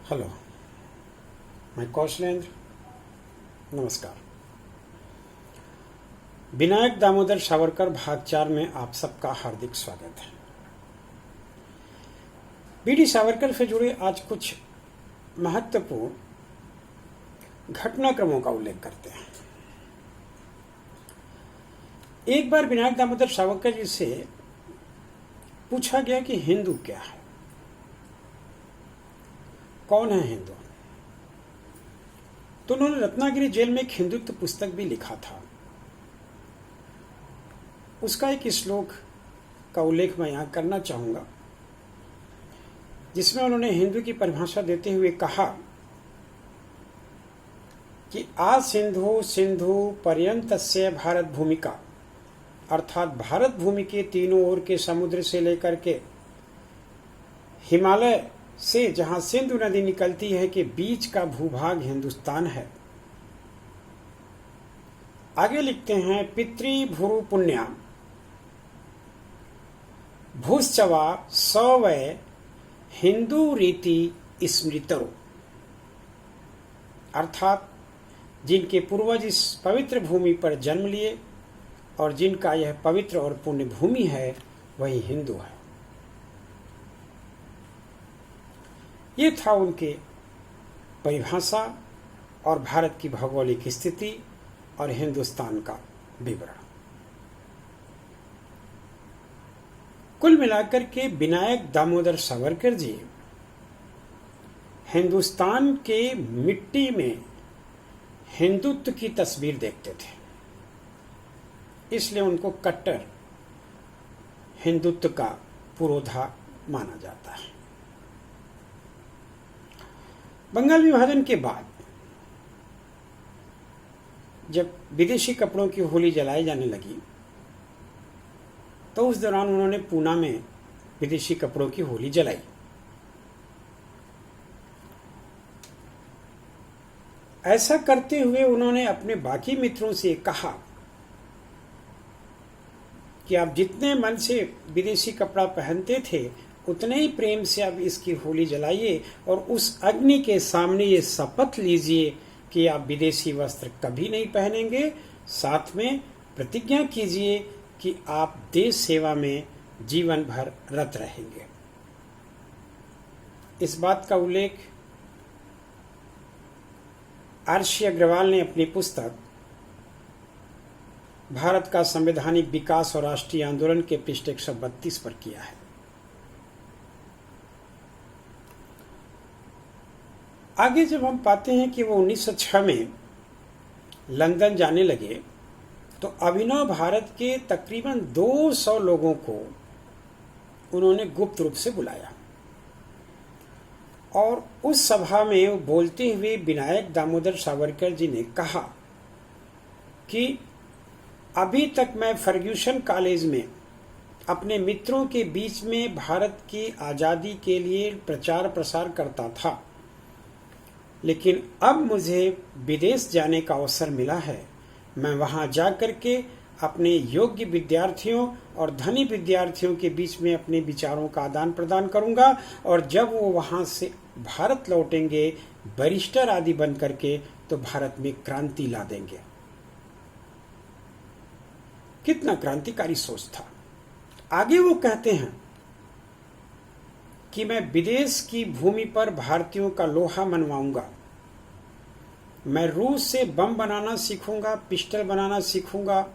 Hello, मैं कौशलेंद्र। नमस्कार। विनायक दामोदर सावरकर भाग 4 में आप सबका हार्दिक स्वागत है। बीडी सावरकर से जुड़े आज कुछ महत्वपूर्ण घटनाक्रमों का उल्लेख करते हैं। एक बार विनायक दामोदर सावरकर जी से पूछा गया कि हिंदू क्या है, कौन है हिंदू। तो उन्होंने रत्नागिरी जेल में एक हिंदुत्व पुस्तक भी लिखा था। उसका एक श्लोक का उल्लेख मैं यहां करना चाहूंगा, जिसमें उन्होंने हिंदू की परिभाषा देते हुए कहा कि आ सिंधु सिंधु पर्यंतस्य भारत भूमिका, अर्थात भारत भूमि के तीनों ओर के समुद्र से लेकर के हिमालय से जहां सिंधु नदी निकलती है के बीच का भूभाग हिंदुस्तान है। आगे लिखते हैं, पितृभुरु पुण्याम भूश्चवा सवय हिंदू रीति स्मृतरो, अर्थात जिनके पूर्वज इस पवित्र भूमि पर जन्म लिए और जिनका यह पवित्र और पुण्य भूमि है वही हिंदू है। ये था उनके परिभाषा और भारत की भौगोलिक स्थिति और हिंदुस्तान का विवरण। कुल मिलाकर के विनायक दामोदर सावरकर जी हिंदुस्तान के मिट्टी में हिंदुत्व की तस्वीर देखते थे, इसलिए उनको कट्टर हिंदुत्व का पुरोधा माना जाता है। बंगाल विभाजन के बाद जब विदेशी कपड़ों की होली जलाई जाने लगी तो उस दौरान उन्होंने पूना में विदेशी कपड़ों की होली जलाई। ऐसा करते हुए उन्होंने अपने बाकी मित्रों से कहा कि आप जितने मन से विदेशी कपड़ा पहनते थे उतने ही प्रेम से अब इसकी होली जलाइए और उस अग्नि के सामने ये शपथ लीजिए कि आप विदेशी वस्त्र कभी नहीं पहनेंगे। साथ में प्रतिज्ञा कीजिए कि आप देश सेवा में जीवन भर रत रहेंगे। इस बात का उल्लेख आरसी अग्रवाल ने अपनी पुस्तक भारत का संवैधानिक विकास और राष्ट्रीय आंदोलन के पृष्ठ 132 पर किया है। आगे जब हम पाते हैं कि वो 1906 में लंदन जाने लगे तो अभिनव भारत के तकरीबन 200 लोगों को उन्होंने गुप्त रूप से बुलाया और उस सभा में वो बोलते हुए विनायक दामोदर सावरकर जी ने कहा कि अभी तक मैं फर्ग्यूसन कॉलेज में अपने मित्रों के बीच में भारत की आज़ादी के लिए प्रचार प्रसार करता था, लेकिन अब मुझे विदेश जाने का अवसर मिला है। मैं वहां जाकर के अपने योग्य विद्यार्थियों और धनी विद्यार्थियों के बीच में अपने विचारों का आदान प्रदान करूंगा और जब वो वहां से भारत लौटेंगे बैरिस्टर आदि बन करके तो भारत में क्रांति ला देंगे। कितना क्रांतिकारी सोच था। आगे वो कहते हैं कि मैं विदेश की भूमि पर भारतीयों का लोहा मनवाऊंगा, मैं रूस से बम बनाना सीखूंगा, पिस्टल बनाना सीखूंगा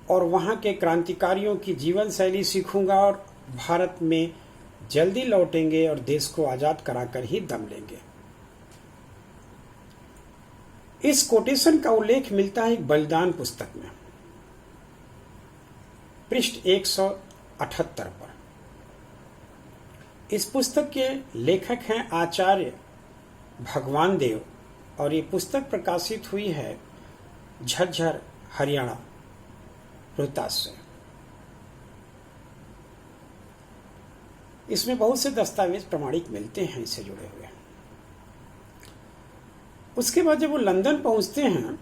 और वहां के क्रांतिकारियों की जीवन शैली सीखूंगा और भारत में जल्दी लौटेंगे और देश को आजाद कराकर ही दम लेंगे। इस कोटेशन का उल्लेख मिलता है एक बलिदान पुस्तक में पृष्ठ 178 पर। इस पुस्तक के लेखक हैं आचार्य भगवान देव और ये पुस्तक प्रकाशित हुई है झज्जर हरियाणा रोहतास से। इसमें बहुत से दस्तावेज प्रमाणिक मिलते हैं इससे जुड़े हुए। उसके बाद जब वो लंदन पहुंचते हैं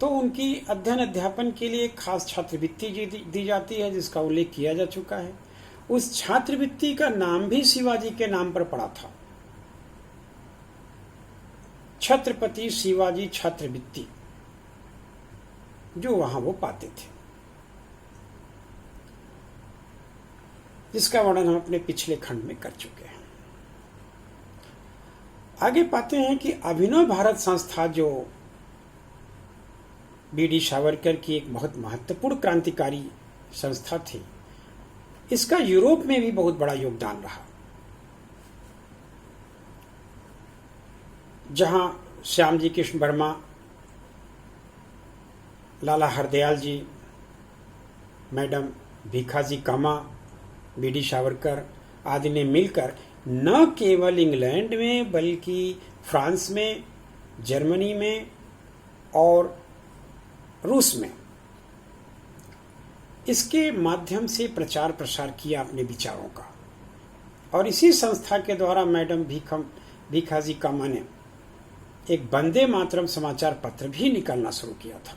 तो उनकी अध्ययन अध्यापन के लिए खास छात्रवृत्ति दी जाती है, जिसका उल्लेख किया जा चुका है। उस छात्रवृत्ति का नाम भी शिवाजी के नाम पर पड़ा था, छत्रपति शिवाजी छात्रवृत्ति, जो वहां वो पाते थे, जिसका वर्णन हम अपने पिछले खंड में कर चुके हैं। आगे पाते हैं कि अभिनव भारत संस्था, जो बी.डी. सावरकर की एक बहुत महत्वपूर्ण क्रांतिकारी संस्था थी, इसका यूरोप में भी बहुत बड़ा योगदान रहा, जहां श्यामजी कृष्ण वर्मा, लाला हरदयाल जी, मैडम भीखाजी कामा, बी.डी. सावरकर आदि ने मिलकर न केवल इंग्लैंड में बल्कि फ्रांस में, जर्मनी में और रूस में इसके माध्यम से प्रचार प्रसार किया अपने विचारों का। और इसी संस्था के द्वारा मैडम भीखाजी कामा ने एक वंदे मातरम समाचार पत्र भी निकालना शुरू किया था।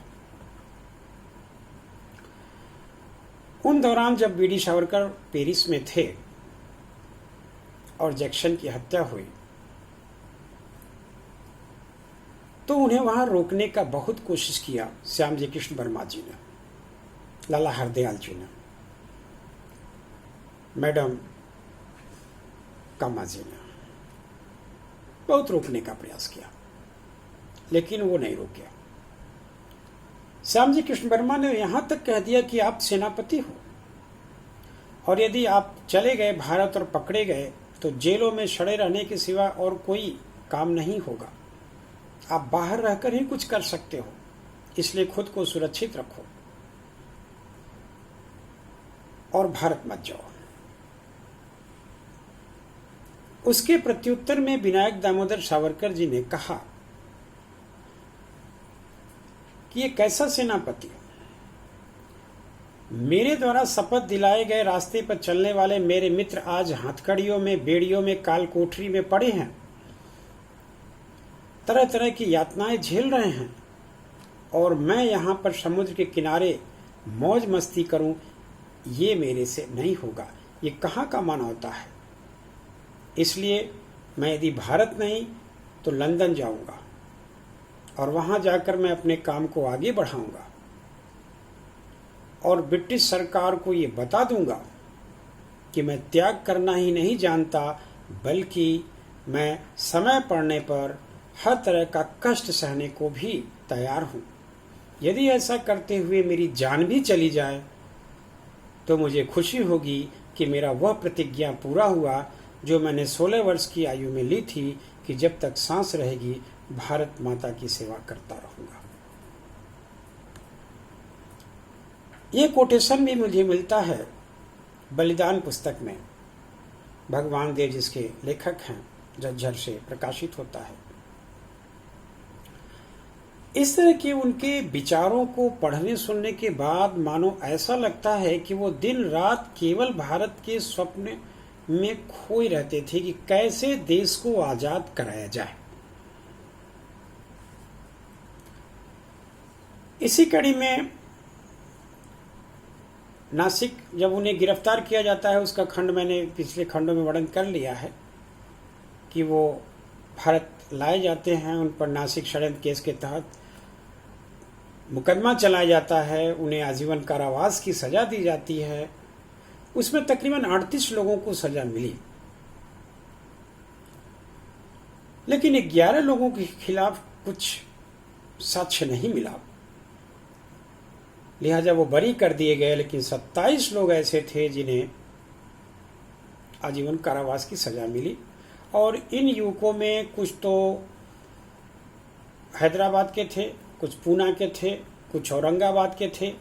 उन दौरान जब बी.डी. सावरकर पेरिस में थे और जैक्सन की हत्या हुई, तो उन्हें वहां रोकने का बहुत कोशिश किया श्यामजी कृष्ण वर्मा जी ने, लाला हरदयाल जी ने, मैडम कामा जी ने बहुत रोकने का प्रयास किया, लेकिन वो नहीं रोके। श्यामजी कृष्ण वर्मा ने यहां तक कह दिया कि आप सेनापति हो, और यदि आप चले गए भारत और पकड़े गए तो जेलों में सड़े रहने के सिवा और कोई काम नहीं होगा, आप बाहर रहकर ही कुछ कर सकते हो, इसलिए खुद को सुरक्षित रखो और भारत मत जाओ। उसके प्रत्युत्तर में विनायक दामोदर सावरकर जी ने कहा कि ये कैसा सेनापति, मेरे द्वारा शपथ दिलाए गए रास्ते पर चलने वाले मेरे मित्र आज हथकड़ियों में, बेड़ियों में, काल कोठरी में पड़े हैं, तरह तरह की यातनाएं झेल रहे हैं, और मैं यहां पर समुद्र के किनारे मौज मस्ती करूं, ये मेरे से नहीं होगा, ये कहां का मानवता है। इसलिए मैं यदि भारत नहीं तो लंदन जाऊंगा और वहां जाकर मैं अपने काम को आगे बढ़ाऊंगा और ब्रिटिश सरकार को ये बता दूंगा कि मैं त्याग करना ही नहीं जानता, बल्कि मैं समय पड़ने पर हर तरह का कष्ट सहने को भी तैयार हूं। यदि ऐसा करते हुए मेरी जान भी चली जाए तो मुझे खुशी होगी कि मेरा वह प्रतिज्ञा पूरा हुआ जो मैंने 16 वर्ष की आयु में ली थी कि जब तक सांस रहेगी भारत माता की सेवा करता रहूंगा। ये कोटेशन भी मुझे मिलता है बलिदान पुस्तक में, भगवान देव जिसके लेखक हैं, झज्जर से प्रकाशित होता है। इस तरह के उनके विचारों को पढ़ने सुनने के बाद मानो ऐसा लगता है कि वो दिन रात केवल भारत के स्वप्न में खोए रहते थे कि कैसे देश को आजाद कराया जाए। इसी कड़ी में नासिक जब उन्हें गिरफ्तार किया जाता है, उसका खंड मैंने पिछले खंडों में वर्णन कर लिया है कि वो भारत लाए जाते हैं, उन पर नासिक षड्यंत्र केस के तहत मुकदमा चलाया जाता है, उन्हें आजीवन कारावास की सजा दी जाती है। उसमें तकरीबन 38 लोगों को सजा मिली, लेकिन 11 लोगों के खिलाफ कुछ साक्ष्य नहीं मिला, लिहाजा वो बरी कर दिए गए। लेकिन 27 लोग ऐसे थे जिन्हें आजीवन कारावास की सजा मिली, और इन युवकों में कुछ तो हैदराबाद के थे, कुछ पूना के थे, कुछ औरंगाबाद के थे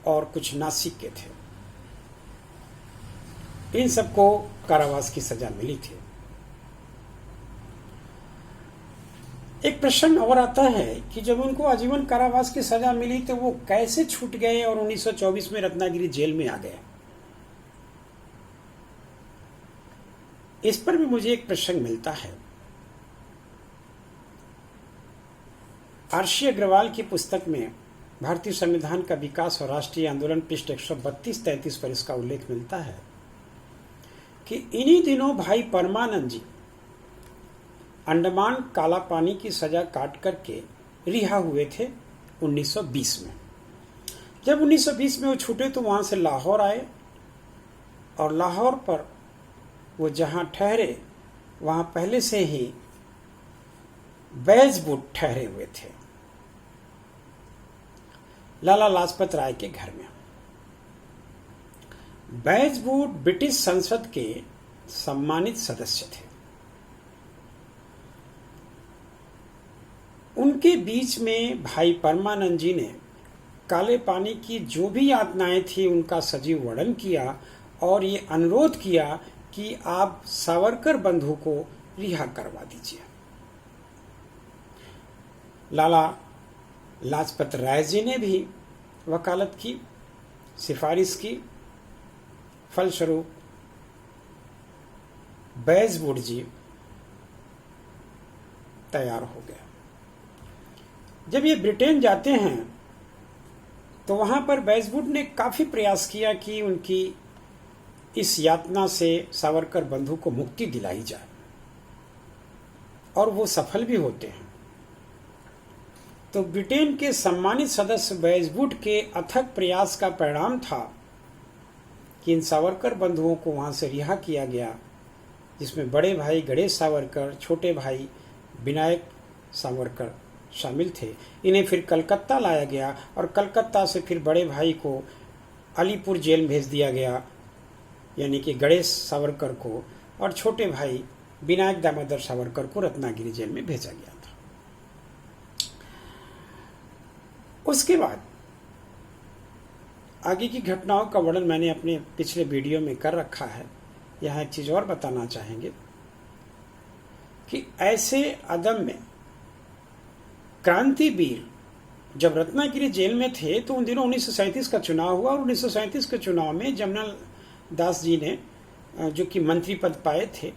और कुछ नासिक के थे। इन सबको कारावास की सजा मिली थी। एक प्रश्न और आता है कि जब उनको आजीवन कारावास की सजा मिली तो वो कैसे छूट गए और 1924 में रत्नागिरी जेल में आ गए। इस पर भी मुझे एक प्रश्न मिलता है। आर.सी. अग्रवाल की पुस्तक में भारतीय संविधान का विकास और राष्ट्रीय आंदोलन पृष्ठ 132-33 पर इसका उल्लेख मिलता है कि इन्हीं दिनों भाई परमानंद जी अंडमान काला पानी की सजा काट करके रिहा हुए थे 1920 में। जब 1920 में वो छूटे तो वहां से लाहौर आए और लाहौर पर वो जहां ठहरे वहां पहले से ही बैजवुड ठहरे हुए थे, लाला लाजपत राय के घर में। बैजवुड ब्रिटिश संसद के सम्मानित सदस्य थे। उनके बीच में भाई परमानंद जी ने काले पानी की जो भी यातनाएं थी उनका सजीव वर्णन किया और ये अनुरोध किया कि आप सावरकर बंधु को रिहा करवा दीजिए। लाला लाजपत राय जी ने भी वकालत की, सिफारिश की। फलस्वरूप बैजवुड जी तैयार हो गया। जब ये ब्रिटेन जाते हैं तो वहां पर बैजवुड ने काफी प्रयास किया कि उनकी इस यातना से सावरकर बंधु को मुक्ति दिलाई जाए और वो सफल भी होते हैं। तो ब्रिटेन के सम्मानित सदस्य बैजवुड के अथक प्रयास का परिणाम था कि इन सावरकर बंधुओं को वहां से रिहा किया गया, जिसमें बड़े भाई गणेश सावरकर, छोटे भाई विनायक सावरकर शामिल थे। इन्हें फिर कलकत्ता लाया गया और कलकत्ता से फिर बड़े भाई को अलीपुर जेल भेज दिया गया, यानी कि गणेश सावरकर को, और छोटे भाई विनायक दामोदर सावरकर को रत्नागिरी जेल में भेजा गया था। उसके बाद आगे की घटनाओं का वर्णन मैंने अपने पिछले वीडियो में कर रखा है। यहाँ एक चीज और बताना चाहेंगे कि ऐसे अदम्य क्रांतिवीर जब रत्नागिरी जेल में थे तो उन दिनों 1937 का चुनाव हुआ और 1937 के चुनाव में जमना दास जी ने, जो कि मंत्री पद पाए थे,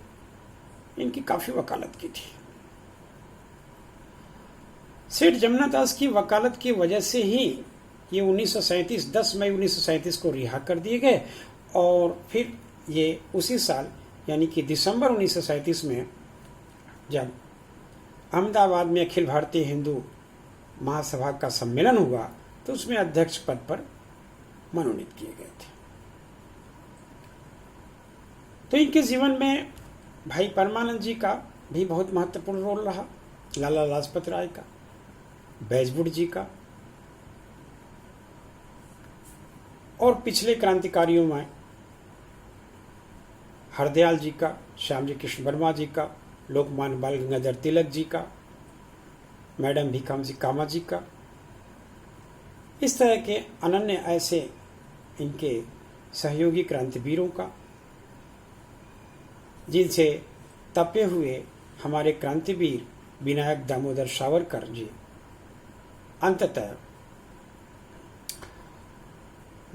इनकी काफी वकालत की थी। सेठ जमना दास की वकालत की वजह से ही ये 1937 10 मई 1937 को रिहा कर दिए गए और फिर ये उसी साल यानी कि दिसंबर 1937 में जब अहमदाबाद में अखिल भारतीय हिंदू महासभा का सम्मेलन हुआ तो उसमें अध्यक्ष पद पर मनोनीत किए गए थे। तो इनके जीवन में भाई परमानंद जी का भी बहुत महत्वपूर्ण रोल रहा, लाला लाजपत राय का, बैजवुड जी का, और पिछले क्रांतिकारियों में हरदयाल जी का, श्यामजी कृष्ण वर्मा जी का, लोकमान्य बाल गंगाधर तिलक जी का, मैडम भीखम जी कामा जी का। इस तरह के अनन्य ऐसे इनके सहयोगी क्रांतिवीरों का, जिनसे तपे हुए हमारे क्रांतिवीर विनायक दामोदर सावरकर जी अंततः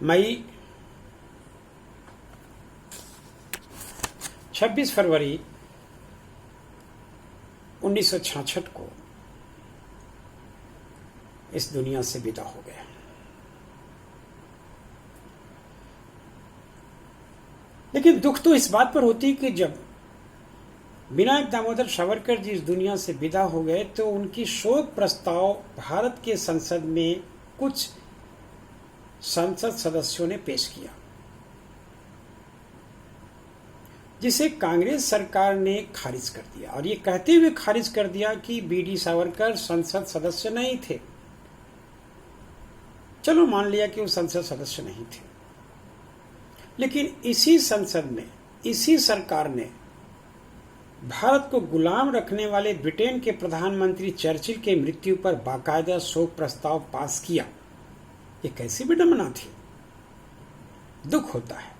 मई 26 फरवरी 1966 को इस दुनिया से विदा हो गए। लेकिन दुख तो इस बात पर होती कि जब विनायक दामोदर सावरकर जी इस दुनिया से विदा हो गए तो उनकी शोक प्रस्ताव भारत के संसद में कुछ संसद सदस्यों ने पेश किया, जिसे कांग्रेस सरकार ने खारिज कर दिया और ये कहते हुए खारिज कर दिया कि बीडी सावरकर संसद सदस्य नहीं थे। चलो मान लिया कि वो संसद सदस्य नहीं थे, लेकिन इसी संसद में इसी सरकार ने भारत को गुलाम रखने वाले ब्रिटेन के प्रधानमंत्री चर्चिल के मृत्यु पर बाकायदा शोक प्रस्ताव पास किया। ये कैसी विडंबना थी, दुख होता है।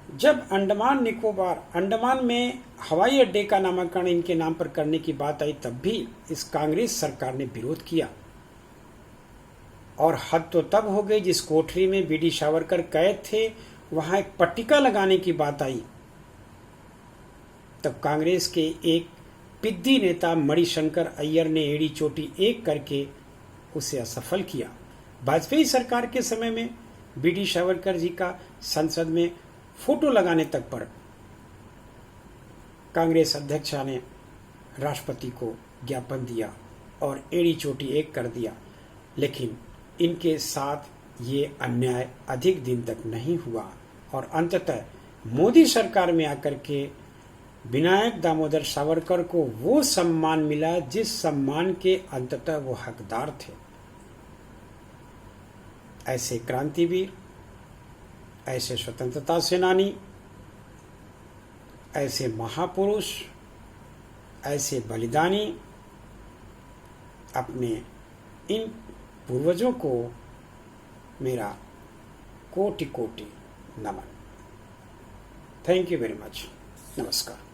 जब अंडमान निकोबार, अंडमान में हवाई अड्डे का नामकरण इनके नाम पर करने की बात आई तब भी इस कांग्रेस सरकार ने विरोध किया और हद तो तब हो गई जिस कोठरी में बीडी सावरकर कैद थे वहां एक पट्टिका लगाने की बात आई तब कांग्रेस के एक पिद्दी नेता मणिशंकर अय्यर ने एड़ी चोटी एक करके उसे असफल किया। वाजपेयी सरकार के समय में बीडी सावरकर जी का संसद में फोटो लगाने तक पर कांग्रेस अध्यक्ष ने राष्ट्रपति को ज्ञापन दिया और एड़ी चोटी एक कर दिया, लेकिन इनके साथ ये अन्याय अधिक दिन तक नहीं हुआ और अंततः मोदी सरकार में आकर के विनायक दामोदर सावरकर को वो सम्मान मिला जिस सम्मान के अंततः वो हकदार थे। ऐसे क्रांतिवीर, ऐसे स्वतंत्रता सेनानी, ऐसे महापुरुष, ऐसे बलिदानी, अपने इन पूर्वजों को मेरा कोटि कोटि नमन। Thank you very much. नमस्कार।